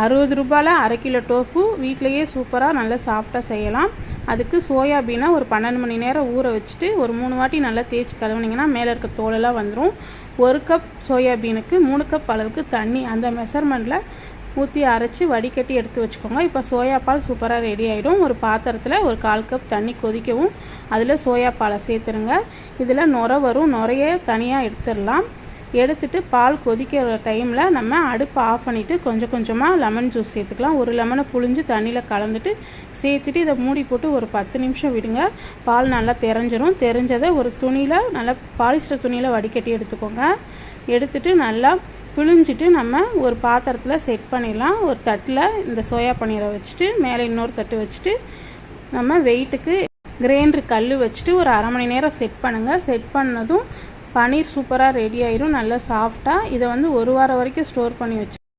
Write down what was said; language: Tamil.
60 ரூபாயில் அரை கிலோ டோஃபு வீட்டிலையே சூப்பராக நல்லா சாஃப்டாக செய்யலாம். அதுக்கு சோயாபீனை ஒரு 12 மணி நேரம் ஊற வச்சுட்டு ஒரு 3 வாட்டி நல்லா தேய்ச்சி கழுவுனிங்கன்னா மேலே இருக்க தோலெல்லாம் வந்துடும். 1 கப் சோயாபீனுக்கு 3 கப் அளவுக்கு தண்ணி அந்த மெஷர்மெண்ட்டில் ஊற்றி அரைச்சி வடிகட்டி எடுத்து வச்சுக்கோங்க. இப்போ சோயா பால் சூப்பராக ரெடி ஆகிடும். ஒரு பாத்திரத்தில் ஒரு 1/4 கப் தண்ணி கொதிக்கவும் அதில் சோயா பாலை சேர்த்துருங்க. இதில் நுரை வரும், நுரைய தனியாக எடுத்துடலாம். எடுத்துட்டு பால் கொதிக்கிற டைமில் நம்ம அடுப்பை ஆஃப் பண்ணிவிட்டு கொஞ்சம் கொஞ்சமாக லெமன் ஜூஸ் சேர்த்துக்கலாம். ஒரு லெமனை புழிஞ்சு தண்ணியில் கலந்துட்டு சேர்த்துட்டு இதை மூடி போட்டு ஒரு 10 நிமிஷம் விடுங்க. பால் நல்லா தெரிஞ்சிடும். தெரிஞ்சதை ஒரு துணியில் நல்லா பாலிஸ்டர் துணியில் வடிகட்டி எடுத்துக்கோங்க. எடுத்துட்டு நல்லா பிழிஞ்சிட்டு நம்ம ஒரு பாத்திரத்தில் செட் பண்ணிடலாம். ஒரு தட்டில் இந்த சோயா பன்னீரை வச்சுட்டு மேலே இன்னொரு தட்டு வச்சுட்டு நம்ம வெயிட்டுக்கு கிரைண்டர் கல் வச்சுட்டு ஒரு அரை மணி நேரம் செட் பண்ணுங்கள். செட் பண்ணதும் பன்னீர் சூப்பராக ரெடி ஆயிரும், நல்லா சாஃப்டாக. இதை 1 வாரம் வரைக்கும் ஸ்டோர் பண்ணி வச்சு